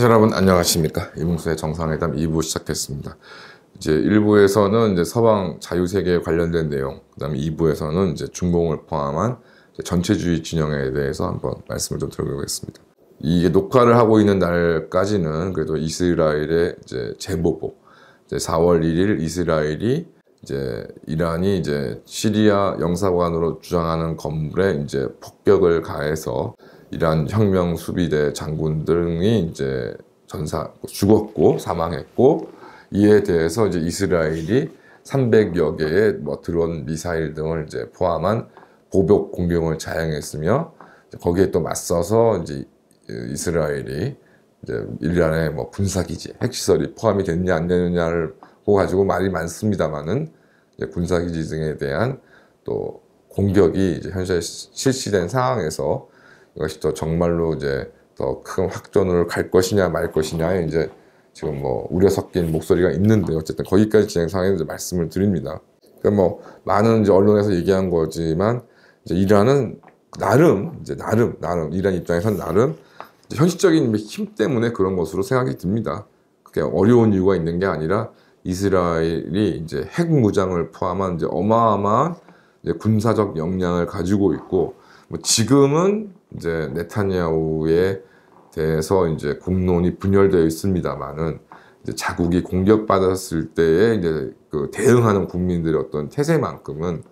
여러분 안녕하십니까. 이문수의 정상회담 2부 시작했습니다. 이제 1부에서는 이제 서방 자유세계에 관련된 내용, 그 다음에 2부에서는 이제 중공을 포함한 전체주의 진영에 대해서 한번 말씀을 좀 드려보겠습니다. 이게 녹화를 하고 있는 날까지는 그래도 이스라엘의 이제 제보고, 이제 4월 1일 이스라엘이 이제 이란이 이제 시리아 영사관으로 주장하는 건물에 이제 폭격을 가해서 이란 혁명 수비대 장군 등이 이제 죽었고 사망했고, 이에 대해서 이제 이스라엘이 300여 개의 드론 미사일 등을 이제 포함한 보복 공격을 자행했으며, 거기에 또 맞서서 이제 이스라엘이 이제 이란의 군사기지, 핵시설이 포함이 됐냐 안 되느냐를 가지고 말이 많습니다만은, 군사기지 등에 대한 또 공격이 이제 현재 실시된 상황에서 이것이 또 정말로 이제 더 큰 확전으로 갈 것이냐 말 것이냐에 이제 지금 우려 섞인 목소리가 있는데, 어쨌든 거기까지 진행 상황에서 이제 말씀을 드립니다. 그러니까 많은 이제 언론에서 얘기한 거지만, 이제 이란은 나름 이란 입장에서는 나름 현실적인 힘 때문에 그런 것으로 생각이 듭니다. 그게 어려운 이유가 있는 게 아니라 이스라엘이 이제 핵 무장을 포함한 이제 어마어마한 이제 군사적 역량을 가지고 있고, 지금은 이제 네타냐후에 대해서 이제 국론이 분열되어 있습니다만은, 이제 자국이 공격받았을 때에 이제 그 대응하는 국민들의 어떤 태세만큼은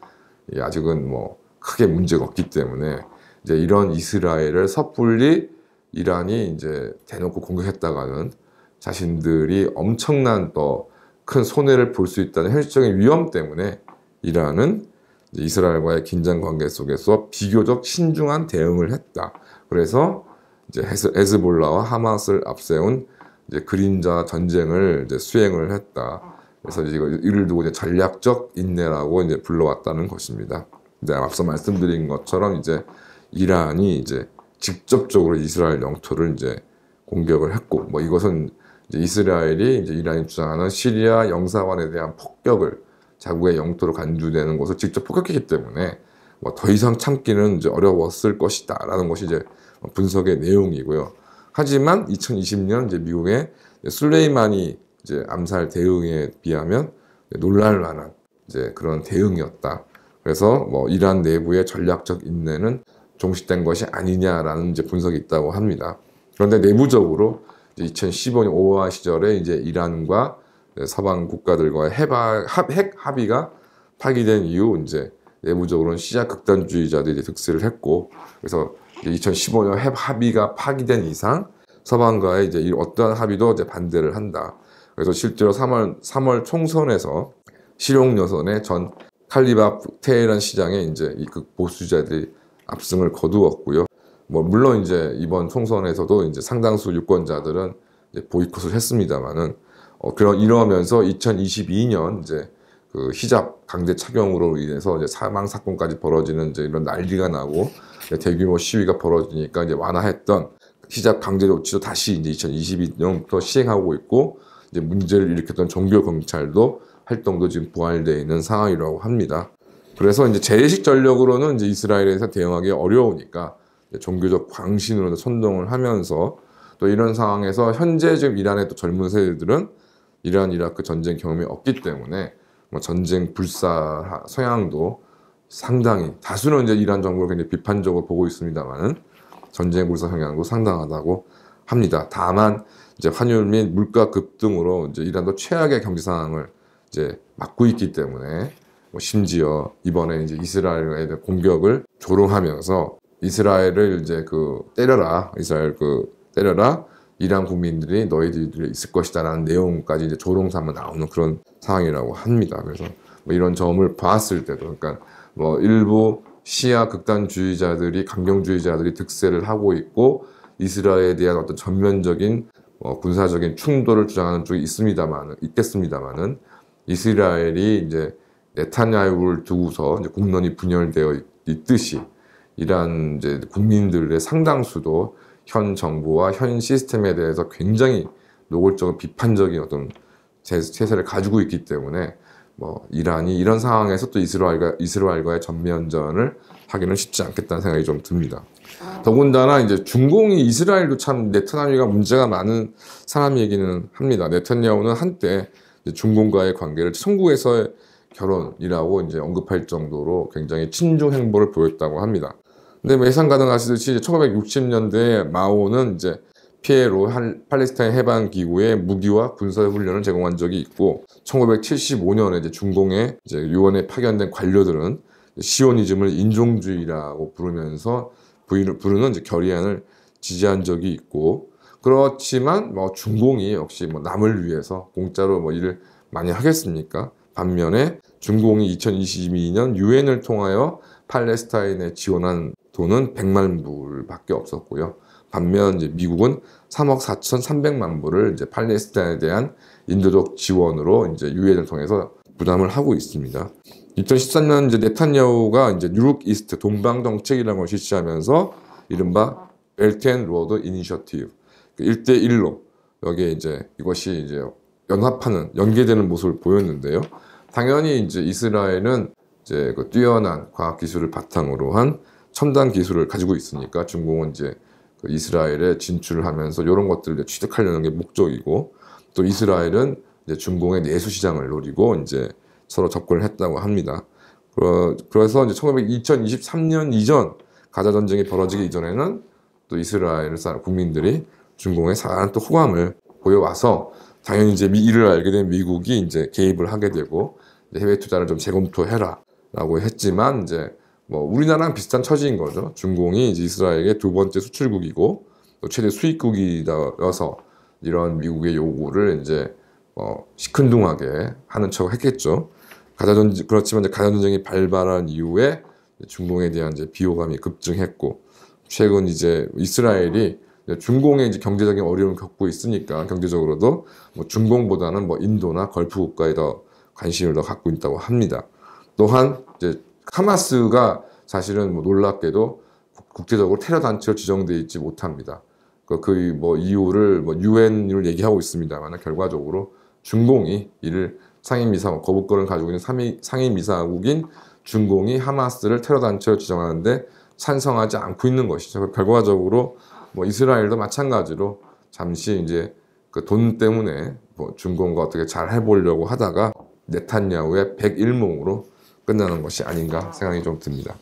아직은 크게 문제가 없기 때문에, 이제 이런 이스라엘을 섣불리 이란이 이제 대놓고 공격했다가는 자신들이 엄청난 또 큰 손해를 볼 수 있다는 현실적인 위험 때문에 이란은 이스라엘과의 긴장 관계 속에서 비교적 신중한 대응을 했다. 그래서 이제 헤즈볼라와 하마스를 앞세운 이제 그림자 전쟁을 이제 수행을 했다. 그래서 이를 두고 이제 전략적 인내라고 이제 불러왔다는 것입니다. 근데 앞서 말씀드린 것처럼 이제 이란이 이제 직접적으로 이스라엘 영토를 이제 공격을 했고, 이것은 이제 이스라엘이 이제 이란이 주장하는 시리아 영사관에 대한 폭격을 자국의 영토로 간주되는 것을 직접 폭격했기 때문에 더 이상 참기는 이제 어려웠을 것이다라는 것이 이제 분석의 내용이고요. 하지만 2020년 이제 미국의 술레이마니 이제 암살 대응에 비하면 놀랄 만한 이제 그런 대응이었다. 그래서 이란 내부의 전략적 인내는 종식된 것이 아니냐라는 이제 분석이 있다고 합니다. 그런데 내부적으로 2015년 5화 시절에 이제 이란과 서방 국가들과의 핵 합의가 파기된 이후 이제 내부적으로는 시아 극단주의자들이 득세를 했고, 그래서 2015년 핵 합의가 파기된 이상 서방과의 이제 어떠한 합의도 이제 반대를 한다. 그래서 실제로 3월 총선에서 실용 여선의 전 칼리바 테헤란 시장에 이제 이 극보수자들이 압승을 거두었고요. 물론 이제 이번 총선에서도 이제 상당수 유권자들은 이제 보이콧을 했습니다만은, 이러면서 2022년 이제 그 히잡 강제 착용으로 인해서 이제 사망 사건까지 벌어지는 이제 이런 난리가 나고 대규모 시위가 벌어지니까 이제 완화했던 히잡 강제 조치도 다시 이제 2022년부터 시행하고 있고, 이제 문제를 일으켰던 종교 경찰도 활동도 지금 부활되어 있는 상황이라고 합니다. 그래서 이제 재래식 전력으로는 이제 이스라엘에서 대응하기 어려우니까 종교적 광신으로 선동을 하면서, 또 이런 상황에서 현재 지금 이란의 또 젊은 세대들은 이란 이라크 전쟁 경험이 없기 때문에 전쟁 불사 성향도 상당히, 다수는 이제 이란 정부를 굉장히 비판적으로 보고 있습니다만은 전쟁 불사 성향도 상당하다고 합니다. 다만 이제 환율 및 물가 급등으로 이제 이란도 최악의 경제 상황을 이제 맞고 있기 때문에, 심지어 이번에 이제 이스라엘에 대한 공격을 조롱하면서 이스라엘을 이제 때려라, 이란 국민들이 너희들이 있을 것이다라는 내용까지 이제 조롱 삼아 나오는 그런 상황이라고 합니다. 그래서 이런 점을 봤을 때도, 그러니까 일부 시아 극단주의자들이, 강경주의자들이 득세를 하고 있고, 이스라엘에 대한 어떤 전면적인 군사적인 충돌을 주장하는 쪽이 있겠습니다만은, 이스라엘이 이제 네타냐후를 두고서 이제 국론이 분열되어 있듯이 이란 이제 국민들의 상당수도 현 정부와 현 시스템에 대해서 굉장히 노골적으로 비판적인 어떤 체세를 가지고 있기 때문에, 뭐 이란이 이런 상황에서 또 이스라엘과의 전면전을 하기는 쉽지 않겠다는 생각이 좀 듭니다. 더군다나 이제 중공이 이스라엘도 참 네타냐후가 문제가 많은 사람이기는 합니다. 네타냐후는 한때 중공과의 관계를 천국에서의 결혼이라고 이제 언급할 정도로 굉장히 친중 행보를 보였다고 합니다. 근데 뭐 예상 가능하시듯이 1960년대에 마오는 이제 피에로 팔레스타인 해방 기구에 무기와 군사 훈련을 제공한 적이 있고 1975년에 이제 중공의 이제 유엔에 파견된 관료들은 시오니즘을 인종주의라고 부르면서 부르는 이제 결의안을 지지한 적이 있고 그렇지만 뭐 중공이 역시 뭐 남을 위해서 공짜로 뭐 일을 많이 하겠습니까? 반면에 중공이 2022년 유엔을 통하여 팔레스타인에 지원한 돈은 100만 불밖에 없었고요. 반면 이제 미국은 3억 4,300만 불을 이제 팔레스타인에 대한 인도적 지원으로 이제 유엔을 통해서 부담을 하고 있습니다. 2013년 이제 네타냐후가 이제 뉴룩 이스트 동방 정책이라는 걸 실시하면서 이른바 벨트 앤 로드 이니셔티브 1대1로 여기에 이제 이것이 이제 연계되는 모습을 보였는데요. 당연히 이제 이스라엘은 이제 그 뛰어난 과학 기술을 바탕으로 한 첨단 기술을 가지고 있으니까 중공은 이제 그 이스라엘에 진출을 하면서 이런 것들을 취득하려는 게 목적이고 또 이스라엘은 이제 중공의 내수 시장을 노리고 이제 서로 접근을 했다고 합니다. 그래서 이제 2023년 이전 가자 전쟁이 벌어지기 이전에는 또 이스라엘 국민들이 중공에 상당한 또 호감을 보여와서 당연히 이제 이를 알게 된 미국이 이제 개입을 하게 되고 해외 투자를 좀 재검토해라라고 했지만 이제 뭐 우리나라랑 비슷한 처지인 거죠. 중공이 이제 이스라엘의 두 번째 수출국이고 또 최대 수입국이어서 이런 미국의 요구를 이제 시큰둥하게 하는 척을 했겠죠. 그렇지만 이제 가자 전쟁이 발발한 이후에 중공에 대한 이제 비호감이 급증했고 최근 이제 이스라엘이 중공의 이제 경제적인 어려움을 겪고 있으니까 경제적으로도 뭐 중공보다는 뭐 인도나 걸프 국가에 더 관심을 더 갖고 있다고 합니다. 또한 이제 하마스가 사실은 뭐 놀랍게도 국제적으로 테러 단체로 지정되어 있지 못합니다. 그 뭐 이유를 뭐 유엔을 얘기하고 있습니다만 결과적으로 중공이 이를 상임이사국 거부권을 가지고 있는 상임이사국인 중공이 하마스를 테러 단체로 지정하는데 찬성하지 않고 있는 것이죠. 결과적으로 뭐 이스라엘도 마찬가지로 잠시 이제 그 돈 때문에 뭐 중공과 어떻게 잘 해보려고 하다가 네타냐후의 백일몽으로 끝나는 것이 아닌가 생각이 좀 듭니다.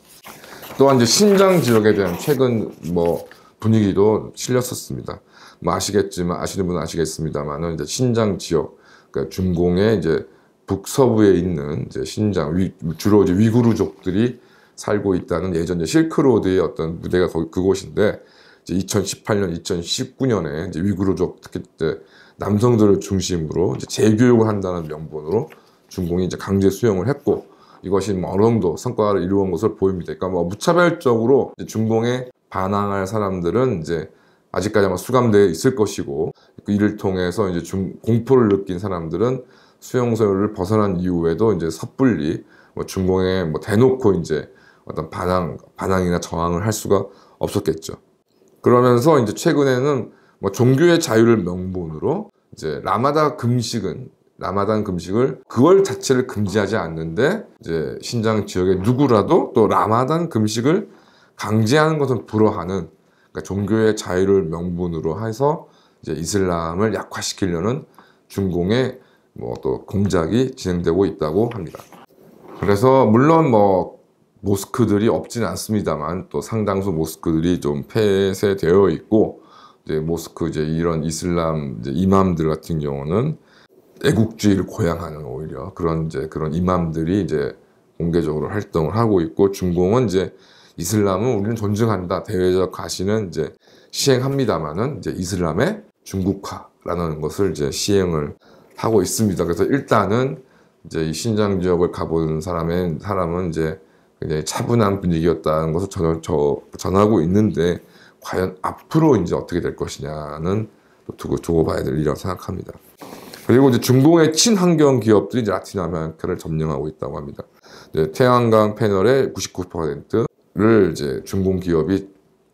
또한 이제 신장 지역에 대한 최근 뭐 분위기도 실렸었습니다. 뭐 아시는 분은 아시겠습니다만은 이제 신장 지역, 그러니까 중공의 이제 북서부에 있는 이제 신장 주로 이제 위구르족들이 살고 있다는 예전 이제 실크로드의 어떤 무대가 그곳인데 이제 2018년, 2019년에 이제 위구르족 특히 이제 남성들을 중심으로 이제 재교육을 한다는 명분으로 중공이 이제 강제 수용을 했고 이것이 뭐 어느 정도 성과를 이루어온 것으로 보입니다. 그러니까 뭐 무차별적으로 중공에 반항할 사람들은 이제 아직까지 아마 수감되어 있을 것이고 이를 통해서 이제 공포를 느낀 사람들은 수용소를 벗어난 이후에도 이제 섣불리 뭐 중공에 뭐 대놓고 이제 어떤 반항이나 저항을 할 수가 없었겠죠. 그러면서 이제 최근에는 뭐 종교의 자유를 명분으로 이제 라마단 금식을 그걸 자체를 금지하지 않는데 이제 신장 지역의 누구라도 또 라마단 금식을 강제하는 것은 불허하는 그러니까 종교의 자유를 명분으로 해서 이제 이슬람을 약화시키려는 중공의 뭐 또 공작이 진행되고 있다고 합니다. 그래서 물론 뭐 모스크들이 없지는 않습니다만 또 상당수 모스크들이 좀 폐쇄되어 있고 이제 모스크 이제 이런 이슬람 이제 이맘들 같은 경우는 애국주의를 고양하는 오히려 그런 이맘들이 이제 공개적으로 활동을 하고 있고 중공은 이제 이슬람은 우리는 존중한다 대외적 가시는 이제 시행합니다만은 이제 이슬람의 중국화라는 것을 이제 시행을 하고 있습니다. 그래서 일단은 이제 이 신장 지역을 가보는 사람은 이제 굉장히 차분한 분위기였다는 것을 전하고 있는데 과연 앞으로 이제 어떻게 될 것이냐는 두고 봐야 될 일이라고 생각합니다. 그리고 이제 중공의 친환경 기업들이 이제 라틴 아메리카를 점령하고 있다고 합니다. 이제 태양광 패널의 99%를 이제 중공 기업이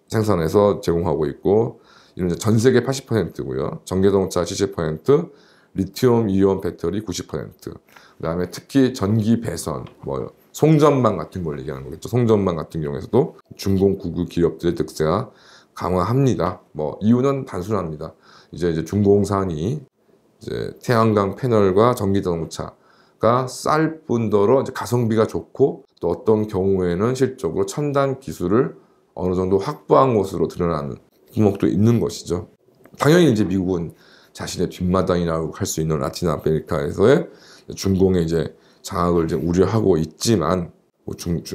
생산해서 제공하고 있고, 이는 이제 전 세계 80%고요. 전기자동차 70%, 리튬 이온 배터리 90%, 그다음에 특히 전기 배선, 뭐 송전망 같은 걸 얘기하는 거겠죠. 송전망 같은 경우에서도 중공 구구 기업들의 득세가 강화합니다. 뭐 이유는 단순합니다. 이제 중공산이 이제 태양광 패널과 전기 자동차가 쌀 뿐더러 이제 가성비가 좋고 또 어떤 경우에는 실적으로 첨단 기술을 어느 정도 확보한 것으로 드러나는 품목도 있는 것이죠. 당연히 이제 미국은 자신의 뒷마당이라고 할 수 있는 라틴 아메리카에서의 중공의 이제 장악을 이제 우려하고 있지만,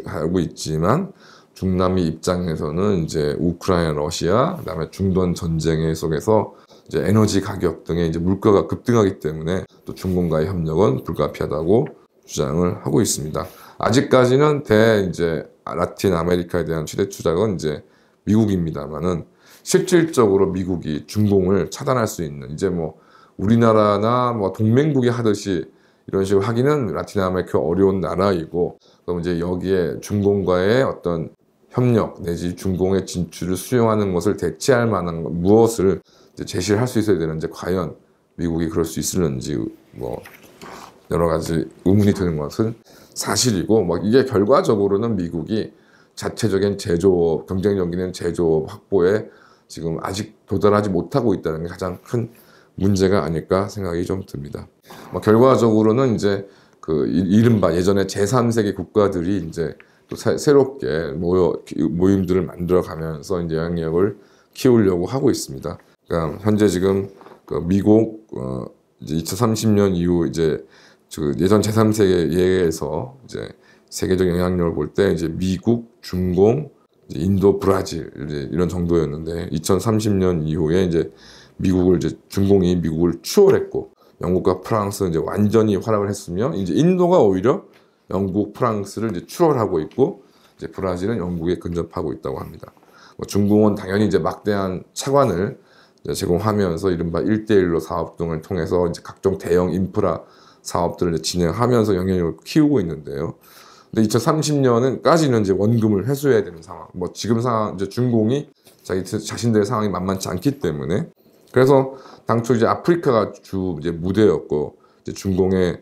하고 있지만 중남미 입장에서는 이제 우크라이나, 러시아, 그다음에 중동 전쟁의 속에서 이제 에너지 가격 등의 이제 물가가 급등하기 때문에 또 중공과의 협력은 불가피하다고 주장을 하고 있습니다. 아직까지는 이제 라틴 아메리카에 대한 최대 투자국은 이제 미국입니다만은 실질적으로 미국이 중공을 차단할 수 있는, 이제 뭐 우리나라나 뭐 동맹국이 하듯이 이런 식으로 하기는 라틴 아메리카 어려운 나라이고, 그럼 이제 여기에 중공과의 어떤 협력 내지 중공의 진출을 수용하는 것을 대체할 만한 무엇을 이제 제시를 할 수 있어야 되는지, 과연 미국이 그럴 수 있을는지 뭐 여러 가지 의문이 드는 것은 사실이고, 뭐 이게 결과적으로는 미국이 자체적인 제조업, 경쟁력 있는 제조업 확보에 지금 아직 도달하지 못하고 있다는 게 가장 큰 문제가 아닐까 생각이 좀 듭니다. 뭐 결과적으로는 이제 그 이른바 예전에 제3세계 국가들이 이제 또 새롭게 모임들을 만들어 가면서 이제 영향력을 키우려고 하고 있습니다. 그러니까 현재 지금 그 미국 이제 2030년 이후 이제 예전 제3세계에서 이제 세계적 영향력을 볼 때 이제 미국, 중공, 이제 인도, 브라질 이제 이런 정도였는데, 2030년 이후에 이제 중공이 미국을 추월했고, 영국과 프랑스는 이제 완전히 활약을 했으며, 이제 인도가 오히려 영국, 프랑스를 이제 추월하고 있고, 이제 브라질은 영국에 근접하고 있다고 합니다. 뭐 중공은 당연히 이제 막대한 차관을 이제 제공하면서 이른바 1대1로 사업 등을 통해서 이제 각종 대형 인프라 사업들을 진행하면서 영향력을 키우고 있는데요. 근데 2030년까지는 이제 원금을 회수해야 되는 상황. 뭐 지금 상황, 이제 중공이 자신들의 상황이 만만치 않기 때문에, 그래서 당초 이제 아프리카가 주 이제 무대였고, 이제 중공의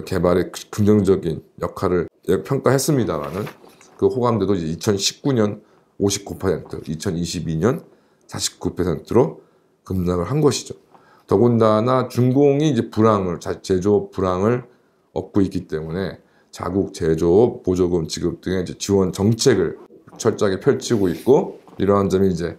개발에 긍정적인 역할을 평가했습니다만은 그 호감도도 이제 2019년 59%, 2022년 49%로 급락을 한 것이죠. 더군다나 중공이 이제 제조업 불황을 얻고 있기 때문에 자국 제조업 보조금 지급 등의 이제 지원 정책을 철저하게 펼치고 있고, 이러한 점이 이제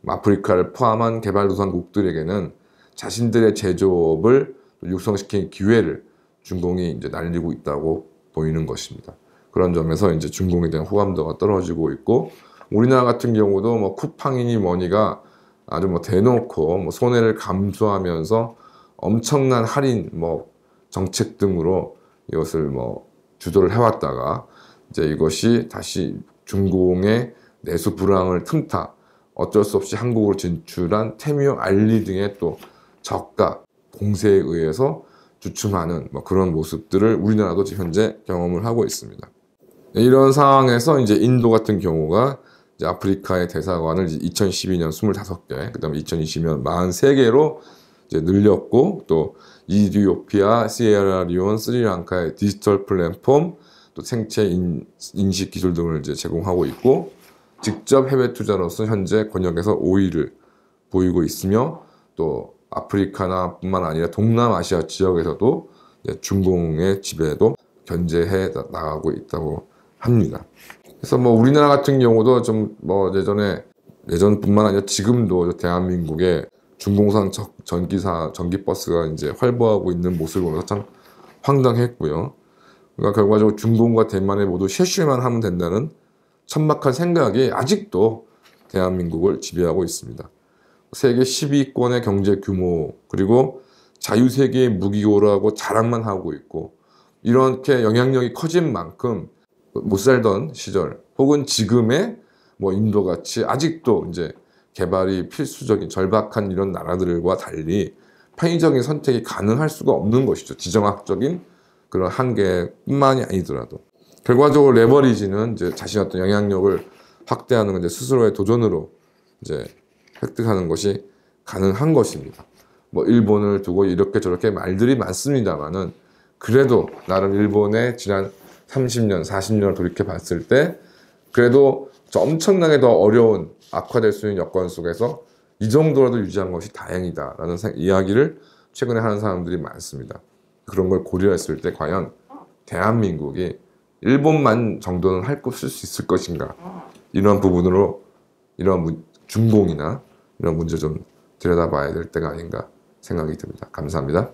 아프리카를 포함한 개발도상국들에게는 자신들의 제조업을 육성시키는 기회를 중공이 이제 날리고 있다고 보이는 것입니다. 그런 점에서 이제 중공에 대한 호감도가 떨어지고 있고, 우리나라 같은 경우도 뭐 쿠팡이니 뭐니가 아주 뭐 대놓고 뭐 손해를 감수하면서 엄청난 할인 뭐 정책 등으로 이것을 뭐 주도를 해왔다가, 이제 이것이 다시 중공의 내수 불황을 틈타 어쩔 수 없이 한국으로 진출한 테뮤, 알리 등의 또 저가 공세에 의해서 주춤하는 뭐 그런 모습들을 우리나라도 지금 현재 경험을 하고 있습니다. 이런 상황에서 이제 인도 같은 경우가 이제 아프리카의 대사관을 2012년 25개, 그다음에 2020년 43개로 이제 늘렸고, 또 이디오피아, 시에라리온, 스리랑카의 디지털 플랫폼, 또 생체 인식 기술 등을 이제 제공하고 있고, 직접 해외 투자로서 현재 권역에서 5위를 보이고 있으며, 또 아프리카나 뿐만 아니라 동남아시아 지역에서도 중공의 지배도 견제해 나가고 있다고 합니다. 그래서 뭐 우리나라 같은 경우도 좀 뭐 예전뿐만 아니라 지금도 대한민국의 중공산 전기버스가 이제 활보하고 있는 모습을 보면서 참 황당했고요. 그러니까 결과적으로 중공과 대만에 모두 쉐쉐만 하면 된다는 천박한 생각이 아직도 대한민국을 지배하고 있습니다. 세계 10위권의 경제 규모, 그리고 자유세계의 무기고라고 자랑만 하고 있고, 이렇게 영향력이 커진 만큼 못 살던 시절 혹은 지금의 뭐 인도같이 아직도 이제 개발이 필수적인 절박한 이런 나라들과 달리 편의적인 선택이 가능할 수가 없는 것이죠. 지정학적인 그런 한계뿐만이 아니더라도. 결과적으로 레버리지는 이제 자신의 어떤 영향력을 확대하는 이제 스스로의 도전으로 이제 획득하는 것이 가능한 것입니다. 뭐 일본을 두고 이렇게 저렇게 말들이 많습니다만은 그래도 나름 일본의 지난 30년, 40년을 돌이켜 봤을 때 그래도 엄청나게 더 어려운 악화될 수 있는 여건 속에서 이 정도라도 유지한 것이 다행이다라는 이야기를 최근에 하는 사람들이 많습니다. 그런 걸 고려했을 때 과연 대한민국이 일본만 정도는 할 수 있을 것인가, 이런 부분으로 이런 준공이나 이런 문제 좀 들여다봐야 될 때가 아닌가 생각이 듭니다. 감사합니다.